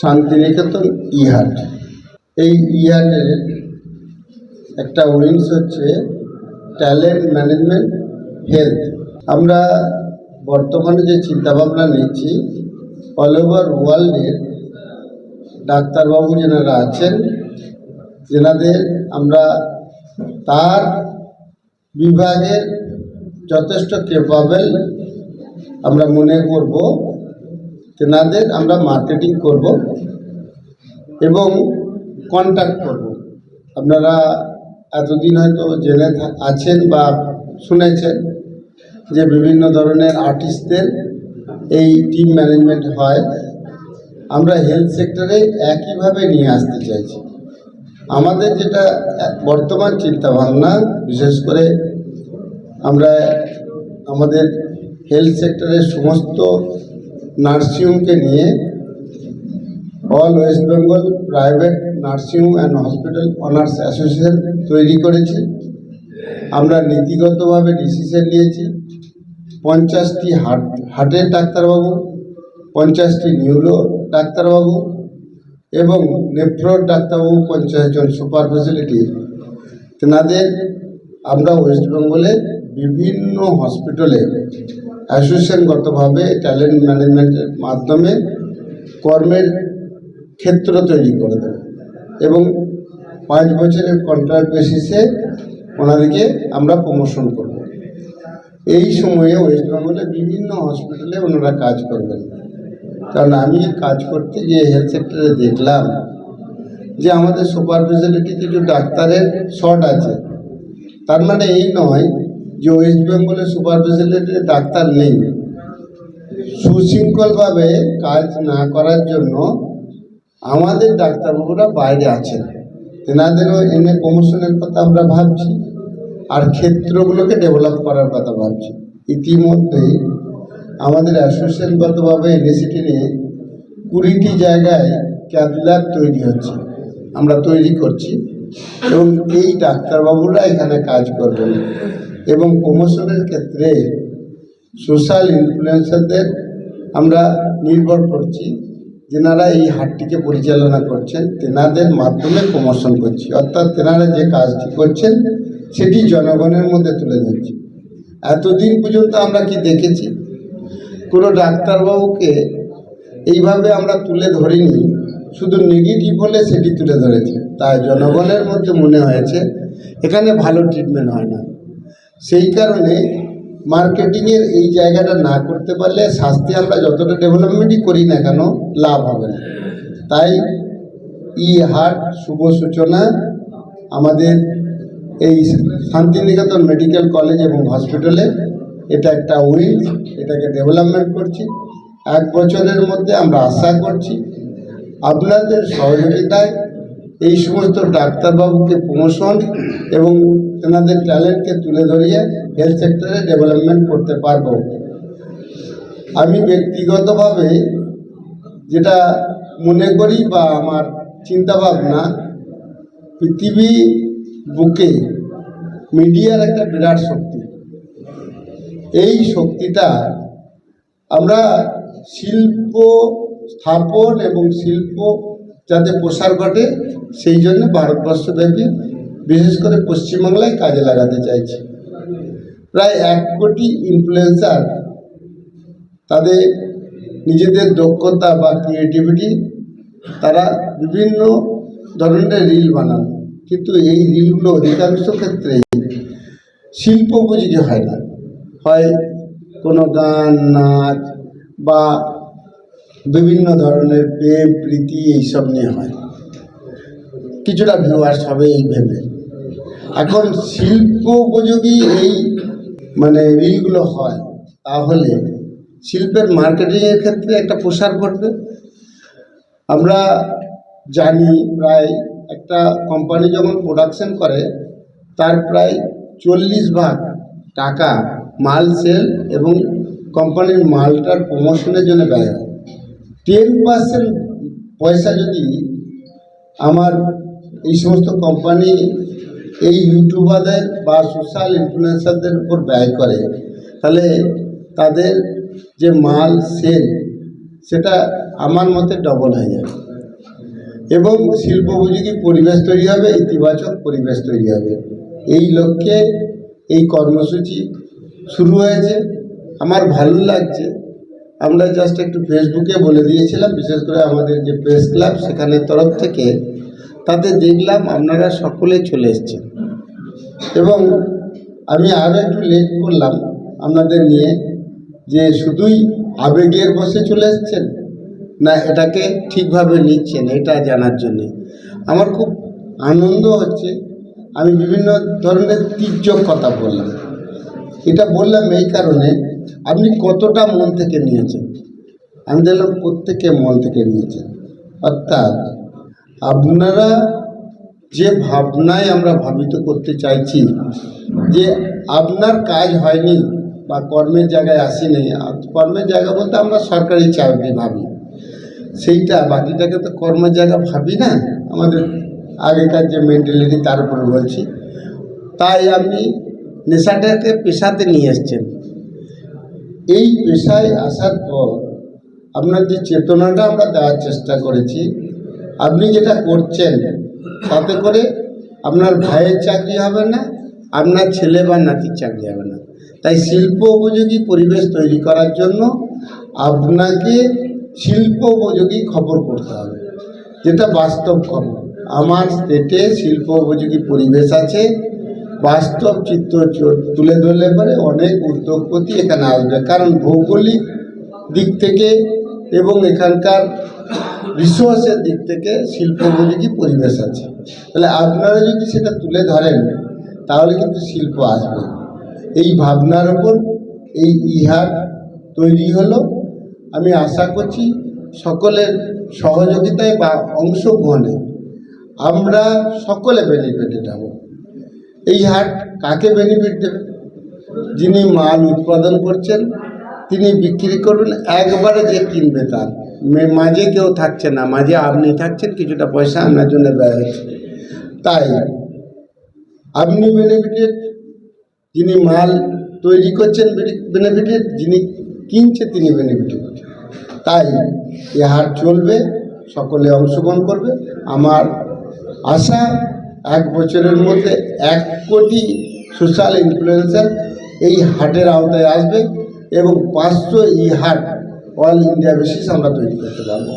শান্তিনিকেতন ইহাট। এই ইহাটের একটা উইংস হচ্ছে ট্যালেন্ট ম্যানেজমেন্ট হেলথ। আমরা বর্তমানে যে চিন্তাভাবনা নিচ্ছি, অল ওভার ওয়ার্ল্ডের ডাক্তারবাবু যেনারা আছেন, যেনাদের আমরা তার বিভাগের যথেষ্ট ক্যাপাবেল আমরা মনে করব, তেনাদের আমরা মার্কেটিং করব এবং কন্ট্যাক্ট করব। আপনারা এতদিন হয়তো জেনে আছেন বা শুনেছেন যে বিভিন্ন ধরনের আর্টিস্টদের এই টিম ম্যানেজমেন্ট হয়। আমরা হেলথ সেক্টরে একইভাবে নিয়ে আসতে চাইছি। আমাদের যেটা বর্তমান চিন্তাভাবনা, বিশেষ করে আমরা আমাদের হেলথ সেক্টরের সমস্ত নার্সিংহোমকে নিয়ে all West Bengal private nursing home and hospital honours association তৈরি করেছি। আমরা নীতিগতভাবে ডিসিশন নিয়েছি 50টি হার্টের ডাক্তারবাবু, 50টি নিউরো ডাক্তারবাবু এবং নেফ্রোর ডাক্তারবাবু 50 জন সুপার ফেসিলিটি, তেনাদের আমরা ওয়েস্ট বেঙ্গলে বিভিন্ন হসপিটালে অ্যাসোসিয়েশনগতভাবে ট্যালেন্ট ম্যানেজমেন্টের মাধ্যমে কর্মের ক্ষেত্র তৈরি করে দেব এবং 5 বছরের কন্ট্রাক্ট বেসিসে ওনাদেরকে আমরা প্রমোশন করব। এই সময়ে ওয়েস্ট বেঙ্গলে বিভিন্ন হসপিটালে ওনারা কাজ করবেন। কারণ আমি কাজ করতে গিয়ে হেলথ সেক্টরে দেখলাম যে আমাদের সুপার ফেসিলিটি কিছু ডাক্তারের শর্ট আছে। তার মানে এই নয় যে ওয়েস্ট বেঙ্গলে সুপার ফেসিলিটি ডাক্তার নেই। সুশৃঙ্খলভাবে কাজ না করার জন্য আমাদের ডাক্তারবাবুরা বাইরে আছেন, তেনাদেরও এনে প্রমোশনের কথা আমরা ভাবছি আর ক্ষেত্রগুলোকে ডেভেলপ করার কথা ভাবছি। ইতিমধ্যেই আমাদের অ্যাসোসিয়েশনগতভাবে ইউনিভার্সিটি নিয়ে 20টি জায়গায় ক্যাথ ল্যাব তৈরি হচ্ছে, আমরা তৈরি করছি এবং এই ডাক্তারবাবুরা এখানে কাজ করবেন এবং প্রমোশনের ক্ষেত্রে সোশ্যাল ইনফ্লুয়েন্সারদের আমরা নির্ভর করছি, যেনারা এই হাটটিকে পরিচালনা করছেন, তেনাদের মাধ্যমে প্রমোশন করছি। অর্থাৎ তেনারা যে কাজটি করছেন সেটি জনগণের মধ্যে তুলে ধরছি। এতদিন পর্যন্ত আমরা কি দেখেছি, কোনো ডাক্তারবাবুকে এইভাবে আমরা তুলে ধরিনি, শুধু নেগেটিভ হলে সেটি তুলে ধরেছে। তাই জনগণের মধ্যে মনে হয়েছে এখানে ভালো ট্রিটমেন্ট হয় না। সেই কারণে মার্কেটিংয়ের এই জায়গাটা না করতে পারলে স্বাস্থ্যে আমরা যতটা ডেভেলপমেন্টই করি না কেন লাভ হবে না। তাই হাট শুভ সূচনা আমাদের এই শান্তিনিকেতন মেডিকেল কলেজ এবং হসপিটালে, এটা একটা উইংস, এটাকে ডেভেলপমেন্ট করছি। 1 বছরের মধ্যে আমরা আশা করছি আপনাদের সহযোগিতায় এই সমস্ত ডাক্তারবাবুকে প্রমোশন এবং তেনাদের ট্যালেন্টকে তুলে ধরিয়ে হেলথ সেক্টরে ডেভেলপমেন্ট করতে পারব। আমি ব্যক্তিগতভাবে যেটা মনে করি বা আমার চিন্তাভাবনা, পৃথিবী বুকে মিডিয়ার একটা বিরাট শক্তি। এই শক্তিটা আমরা শিল্প স্থাপন এবং শিল্প যাতে প্রসার ঘটে সেই জন্য ভারতবর্ষব্যাপী বিশেষ করে পশ্চিমবাংলায় কাজে লাগাতে চাইছি। প্রায় 1 কোটি ইনফ্লুয়েন্সার তাদের নিজেদের দক্ষতা বা ক্রিয়েটিভিটি, তারা বিভিন্ন ধরনের রিল বানান, কিন্তু এই রিলগুলো অধিকাংশ ক্ষেত্রেই শিল্প উপযোগী হয় না। হয় কোনো গান, নাচ বা বিভিন্ন ধরনের প্রেম প্রীতি এইসব নিয়ে হয়, কিছুটা ভিউয়ার্স হবে এই ভেবে। এখন শিল্প উপযোগী এই রিলগুলো হয়, তাহলে শিল্পের মার্কেটিংয়ের ক্ষেত্রে একটা প্রসার ঘটবে। আমরা জানি প্রায় একটা কোম্পানি যখন প্রোডাকশন করে তার প্রায় 40 ভাগ টাকা মাল সেল এবং কোম্পানির মালটার প্রমোশনের জন্য ব্যয় হয়। 10% পয়সা যদি আমার এই সমস্ত কোম্পানি এই ইউটিউবারদের বা সোশ্যাল ইনফ্লুয়েন্সারদের উপর ব্যয় করে, তাহলে তাদের যে মাল সেল সেটা আমার মতে ডবল হয়ে যায়। এবং শিল্পোপযোগী পরিবেশ তৈরি হবে, ইতিবাচক পরিবেশ তৈরি হবে। এই লক্ষ্যে এই কর্মসূচি শুরু হয়েছে। আমার ভালো লাগছে। আমরা জাস্ট একটু ফেসবুকে বলে দিয়েছিলাম, বিশেষ করে আমাদের যে প্রেস ক্লাব সেখানে তরফ থেকে, তাতে দেখলাম আপনারা সকলে চলে এসেছেন। এবং আমি আরও একটু লেট করলাম আপনাদের নিয়ে, যে শুধুই আবেগের বসে চলে এসেছেন না এটাকে ঠিকভাবে নিচ্ছেন, এটা জানার জন্যে আমার খুব আনন্দ হচ্ছে। আমি বিভিন্ন ধরনের তীর্যক কথা বললাম। এটা বললাম এই কারণে, আপনি কতটা মন থেকে নিয়েছেন। আমি দেখলাম প্রত্যেকে মন থেকে নিয়েছেন। অর্থাৎ আপনারা যে ভাবনায় আমরা ভাবিত করতে চাইছি যে আপনার কাজ হয়নি বা কর্মের জায়গায় আসেনি, কর্মের জায়গা বলতে আমরা সরকারি চাকরি ভাবি, সেইটা বাকিটাকে তো কর্মের জায়গা ভাবি না, আমাদের আগেকার যে মেন্টালিটি তার উপরে বলছি। তাই আপনি নেশাটাকে পেশাতে নিয়ে এসছেন। এই পেশায় আসার পর আপনার যে চেতনাটা আমরা দেওয়ার চেষ্টা করেছি, আপনি যেটা করছেন তাতে করে আপনার ভাইয়ের চাকরি হবে না, আপনার ছেলে বা নাতির চাকরি হবে না। তাই শিল্প উপযোগী পরিবেশ তৈরি করার জন্য আপনাকে শিল্প উপযোগী খবর করতে হবে, যেটা বাস্তব খবর। আমার স্টেটে শিল্প উপযোগী পরিবেশ আছে, বাস্তব চিত্র তুলে ধরলে পরে অনেক উদ্যোগপতি এখানে আসবে। কারণ ভৌগোলিক দিক থেকে এবং এখানকার রিসোর্সের দিক থেকে শিল্প উপযোগী পরিবেশ আছে। তাহলে আপনারা যদি সেটা তুলে ধরেন তাহলে কিন্তু শিল্প আসবে। এই ভাবনার ওপর এই ইহাট তৈরি হলো। আমি আশা করছি সকলের সহযোগিতায় বা অংশগ্রহণে আমরা সকলে বেনিফিটেড হব। এই হাট কাকে বেনিফিট দেবে? যিনি মাল উৎপাদন করছেন তিনি বিক্রি করবেন, একবারে যে কিনবে তার মাঝে কেউ থাকছে না, মাঝে আপনি থাকছেন, কিছুটা পয়সা আপনার জন্য ব্যয় হচ্ছে। তাই আপনি বেনিফিটেড, যিনি মাল তৈরি করছেন বেনিফিটেড, যিনি কিনছে তিনি বেনিফিটেড। তাই এ হাট চলবে, সকলে অংশগ্রহণ করবে। আমার আশা 1 বছরের মধ্যে 1 কোটি সোশ্যাল ইনফ্লুয়েন্সার এই হাটের আওতায় আসবে এবং 500 ই হাট অল ইন্ডিয়া বেসিস আমরা তৈরি করতে পারবো।